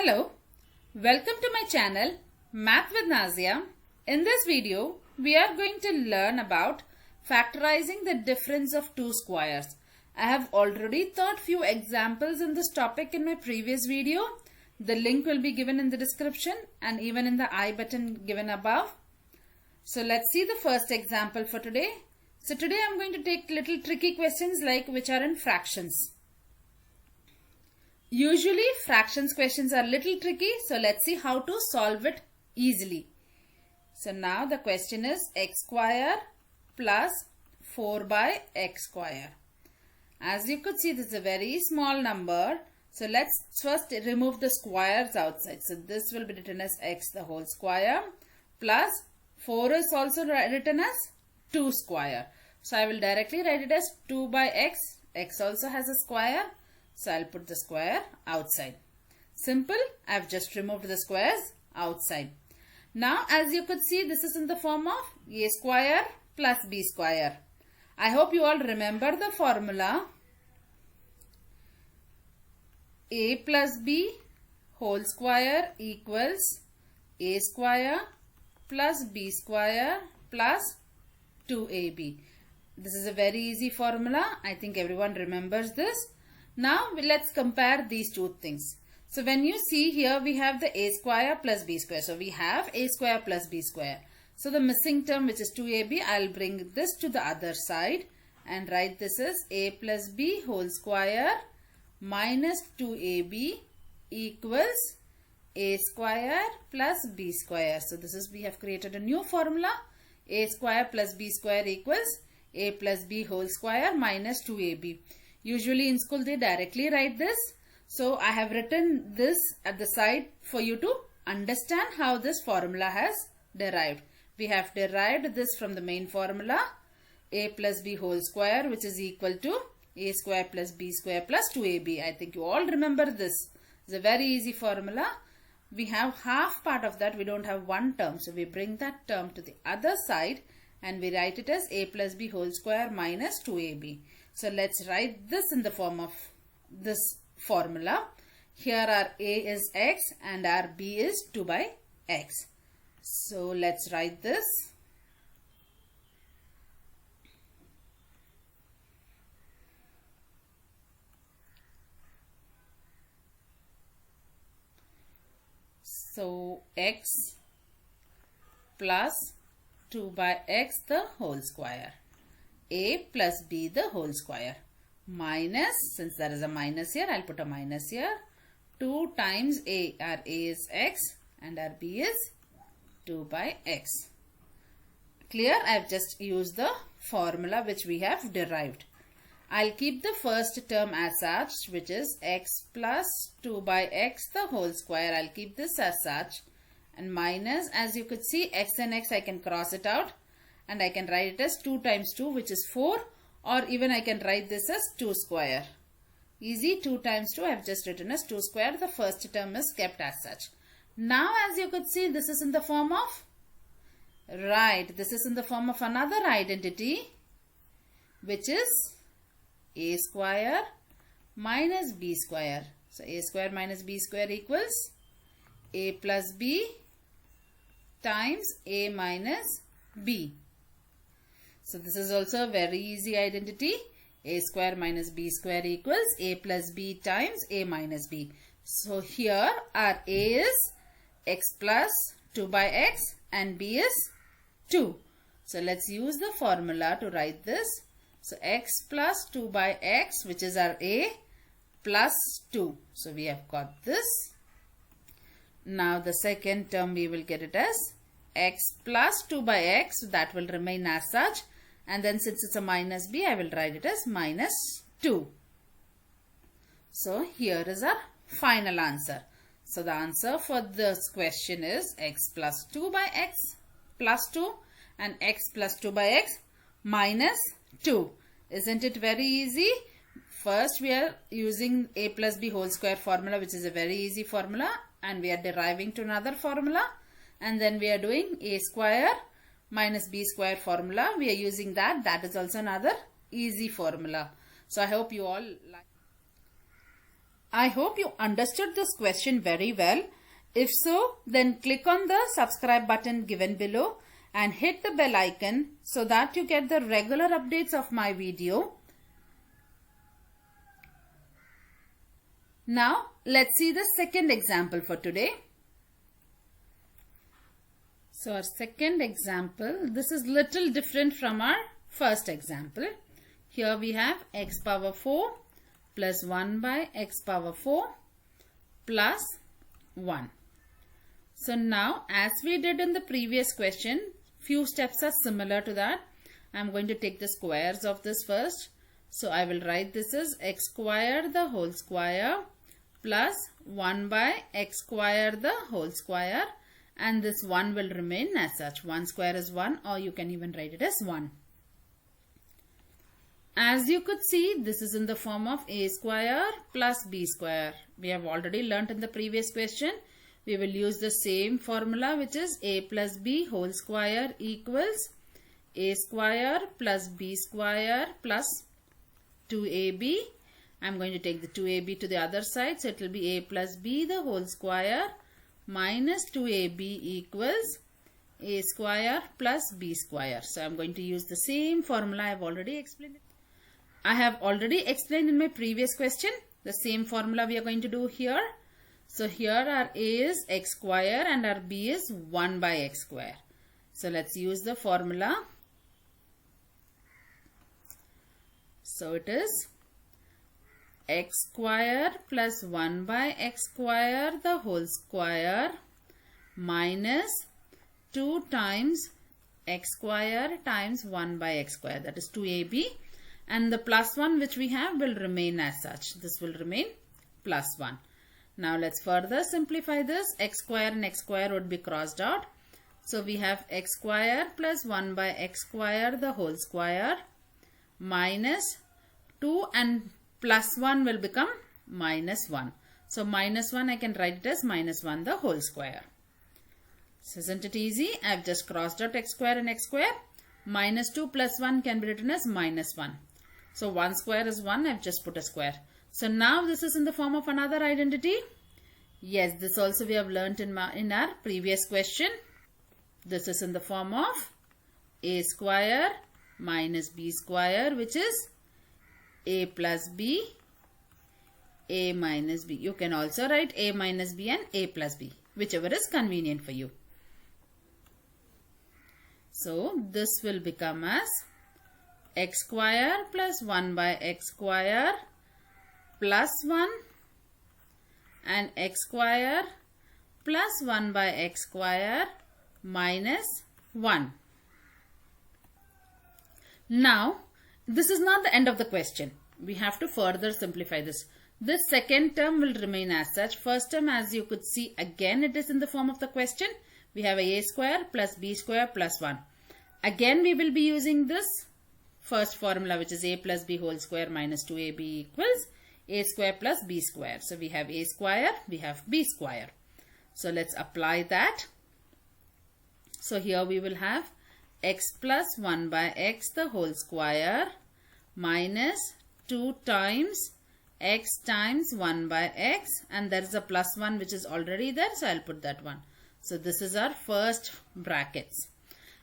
Hello, welcome to my channel Math with Nazia. In this video, we are going to learn about factorizing the difference of two squares. I have already taught few examples in this topic in my previous video. The link will be given in the description and even in the I button given above. So let's see the first example for today. So today I am going to take little tricky questions like which are in fractions. Usually fractions questions are little tricky, so let's see how to solve it easily. So now the question is x square plus 4 by x square. As you could see, this is a very small number. So let's first remove the squares outside. So this will be written as x the whole square plus 4 is also written as 2 square. So I will directly write it as 2 by x. X also has a square. So I'll put the square outside. Simple. I've just removed the squares outside. Now as you could see, this is in the form of a square plus b square. I hope you all remember the formula. A plus b whole square equals a square plus b square plus 2ab. This is a very easy formula. I think everyone remembers this. Now let's compare these two things. So when you see here, we have the a square plus b square. So we have a square plus b square. So the missing term, which is 2ab, I'll bring this to the other side and write this as a plus b whole square minus 2ab equals a square plus b square. So this is, we have created a new formula. A square plus b square equals a plus b whole square minus 2ab. Usually in school they directly write this. So I have written this at the side for you to understand how this formula has derived. We have derived this from the main formula a plus b whole square, which is equal to a square plus b square plus 2ab. I think you all remember this. It's a very easy formula. We have half part of that. We don't have one term. So we bring that term to the other side and we write it as a plus b whole square minus 2ab. So let's write this in the form of this formula. Here our a is x and our b is 2 by x. So let's write this. So x plus 2 by x the whole square. A plus b the whole square minus, since there is a minus here, I'll put a minus here, 2 times a. Our a is x and our b is 2 by x. Clear? I've just used the formula which we have derived. I'll keep the first term as such, which is x plus 2 by x the whole square. I'll keep this as such, and minus, as you could see, x and x I can cross it out. And I can write it as 2 times 2, which is 4, or even I can write this as 2 square. Easy, 2 times 2 I have just written as 2 square. The first term is kept as such. Now as you could see, this is in the form of, this is in the form of another identity, which is a square minus b square. So a square minus b square equals a plus b times a minus b. So this is also a very easy identity. A square minus b square equals a plus b times a minus b. So here our a is x plus 2 by x and b is 2. So let's use the formula to write this. So x plus 2 by x, which is our a, plus 2. So we have got this. Now the second term we will get it as x plus 2 by x. So that will remain as such. And then since it's a minus b, I will write it as minus 2. So here is our final answer. So the answer for this question is x plus 2 by x plus 2 and x plus 2 by x minus 2. Isn't it very easy? First we are using a plus b whole square formula, which is a very easy formula, and we are deriving to another formula, and then we are doing a square minus b square formula. We are using that. That is also another easy formula. So I hope you all like. I hope you understood this question very well. If so, then click on the subscribe button given below and hit the bell icon so that you get the regular updates of my video. Now, let's see the second example for today. So our second example, this is little different from our first example. Here we have x power 4 plus 1 by x power 4 plus 1. So now, as we did in the previous question, few steps are similar to that. I'm going to take the squares of this first. So I will write this as x square the whole square plus 1 by x square the whole square, and this 1 will remain as such. 1 square is 1, or you can even write it as 1. As you could see, this is in the form of a square plus b square. We have already learnt in the previous question. We will use the same formula, which is a plus b whole square equals a square plus b square plus 2ab. I'm going to take the 2ab to the other side, so it will be a plus b the whole square minus 2ab equals a square plus b square. So I'm going to use the same formula. I have already explained it. I have already explained in my previous question. The same formula we are going to do here. So here our a is x square and our b is 1 by x square. So let's use the formula. So it is x square plus 1 by x square the whole square minus 2 times x square times 1 by x square, that is 2ab, and the plus 1 which we have will remain as such. This will remain plus 1. Now let's further simplify this. X square and x square would be crossed out. So we have x square plus 1 by x square the whole square minus 2, and plus 1 will become minus 1. So minus 1 I can write it as minus 1 the whole square. So isn't it easy? I've just crossed out x square and x square. Minus 2 plus 1 can be written as minus 1. So 1 square is 1. I've just put a square. So now this is in the form of another identity. Yes, this also we have learnt in our previous question. This is in the form of a square minus b square, which is a plus b, a minus b. You can also write a minus b and a plus b, whichever is convenient for you. So this will become as x square plus 1 by x square plus 1 and x square plus 1 by x square minus 1. Now, this is not the end of the question. We have to further simplify this. This second term will remain as such. First term, as you could see, again it is in the form of the question. We have a square plus b square plus 1. Again we will be using this first formula, which is a plus b whole square minus 2ab equals a square plus b square. So we have a square, we have b square. So let's apply that. So here we will have x plus 1 by x the whole square minus 2 times x times 1 by x, and there is a plus 1 which is already there, so I'll put that one. So this is our first brackets.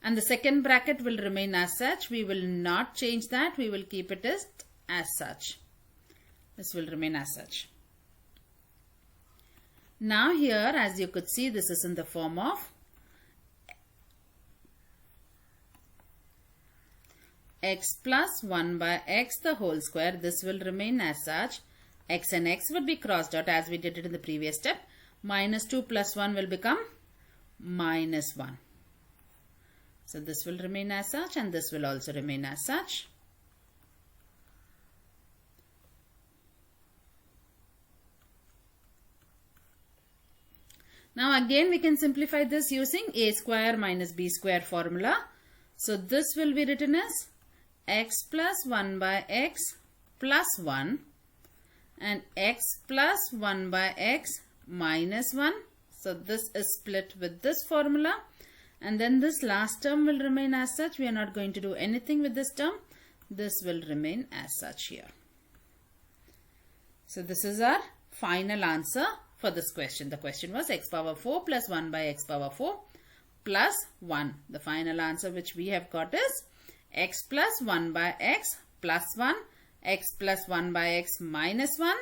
And the second bracket will remain as such. We will not change that. We will keep it as such. This will remain as such. Now here, as you could see, this is in the form of x plus 1 by x the whole square. This will remain as such. X and x would be crossed out as we did it in the previous step. Minus 2 plus 1 will become minus 1. So this will remain as such, and this will also remain as such. Now again we can simplify this using a square minus b square formula. So this will be written as x plus 1 by x plus 1 and x plus 1 by x minus 1. So this is split with this formula, and then this last term will remain as such. We are not going to do anything with this term. This will remain as such here. So this is our final answer for this question. The question was x power 4 plus 1 by x power 4 plus 1. The final answer which we have got is x plus 1 by x plus 1, x plus 1 by x minus 1,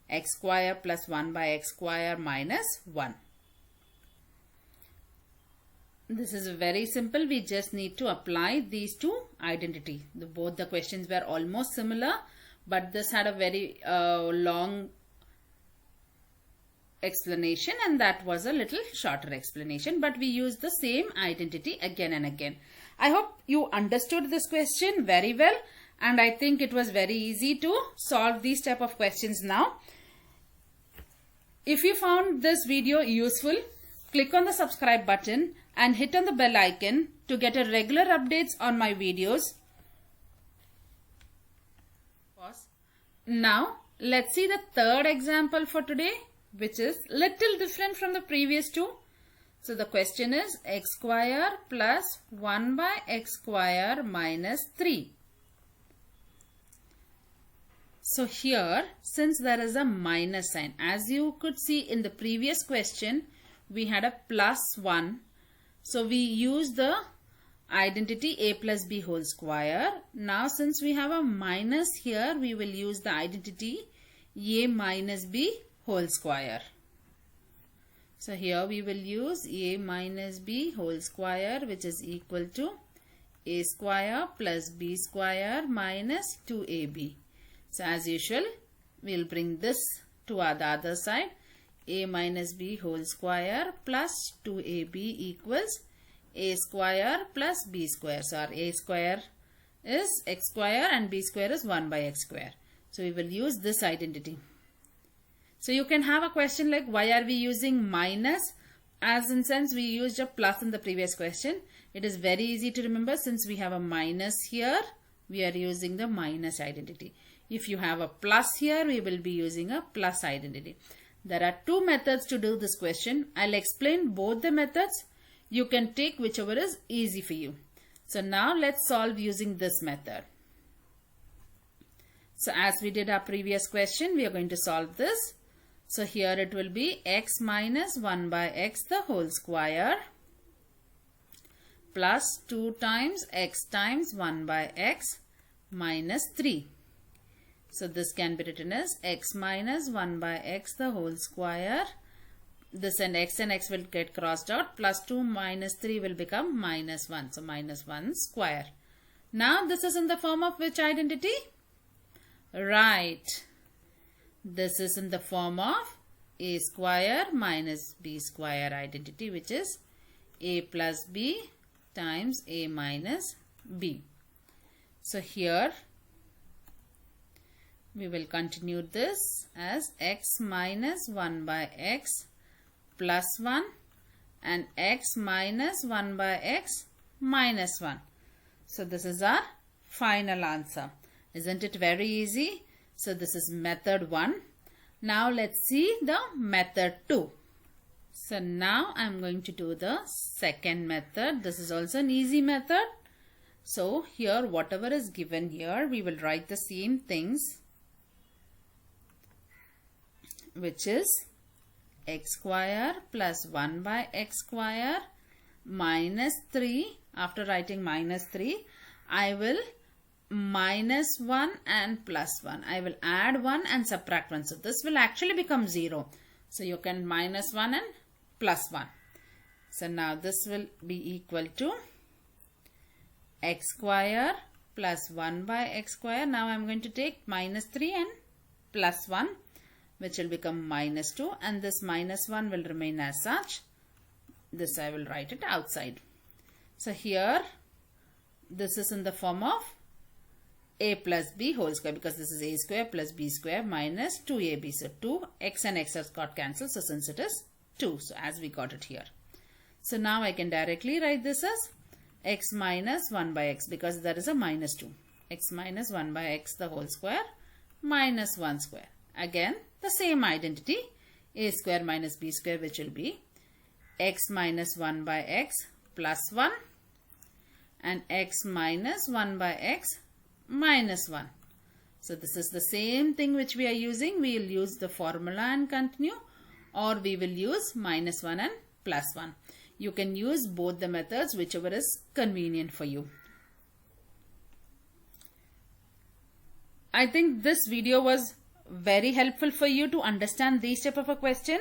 x square plus 1 by x square minus 1. This is very simple. We just need to apply these two identity. Both the questions were almost similar, but this had a very long explanation and that was a little shorter explanation, but we used the same identity again and again. I hope you understood this question very well, and I think it was very easy to solve these type of questions now. If you found this video useful, click on the subscribe button and hit on the bell icon to get a regular updates on my videos. Now let's see the third example for today, which is little different from the previous two. So the question is x square plus 1 by x square minus 3. So here, since there is a minus sign, as you could see in the previous question, we had a plus 1. So we use the identity a plus b whole square. Now since we have a minus here, we will use the identity a minus b whole square. So here we will use a minus b whole square, which is equal to a square plus b square minus 2ab. So as usual, we will bring this to the other side. A minus b whole square plus 2ab equals a square plus b square. So our a square is x square and b square is 1 by x square. So we will use this identity. So you can have a question like, why are we using minus? As in sense we used a plus in the previous question. It is very easy to remember, since we have a minus here, we are using the minus identity. If you have a plus here, we will be using a plus identity. There are two methods to do this question. I'll explain both the methods. You can take whichever is easy for you. So now let's solve using this method. So as we did our previous question, we are going to solve this. So here it will be x minus 1 by x the whole square plus 2 times x times 1 by x minus 3. So this can be written as x minus 1 by x the whole square. This and x will get crossed out. Plus 2 minus 3 will become minus 1. So minus 1 square. Now this is in the form of which identity? Right. This is in the form of a square minus b square identity, which is a plus b times a minus b. So here we will continue this as x minus 1 by x plus 1 and x minus 1 by x minus 1. So this is our final answer. Isn't it very easy? So this is method 1. Now let's see the method 2. So now I'm going to do the second method. This is also an easy method. So here whatever is given here, we will write the same things, which is x square plus 1 by x square minus 3. After writing minus 3, I will minus 1 and plus 1. I will add 1 and subtract 1. So this will actually become 0. So you can minus 1 and plus 1. So now this will be equal to x square plus 1 by x square. Now I am going to take minus 3 and plus 1, which will become minus 2, and this minus 1 will remain as such. This I will write it outside. So here this is in the form of a plus b whole square, because this is a square plus b square minus 2ab. So 2, x and x has got cancelled. So since it is 2, so as we got it here. So now I can directly write this as x minus 1 by x, because there is a minus 2. X minus 1 by x the whole square minus 1 square. Again the same identity, a square minus b square, which will be x minus 1 by x plus 1 and x minus 1 by x minus 1. So this is the same thing which we are using. We will use the formula and continue, or we will use -1 and +1. You can use both the methods, whichever is convenient for you. I think this video was very helpful for you to understand these type of a question.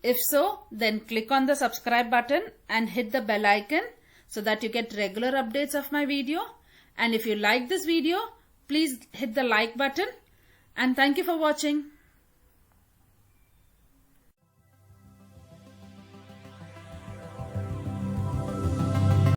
If so, then click on the subscribe button and hit the bell icon so that you get regular updates of my video. And if you like this video, please hit the like button, and thank you for watching.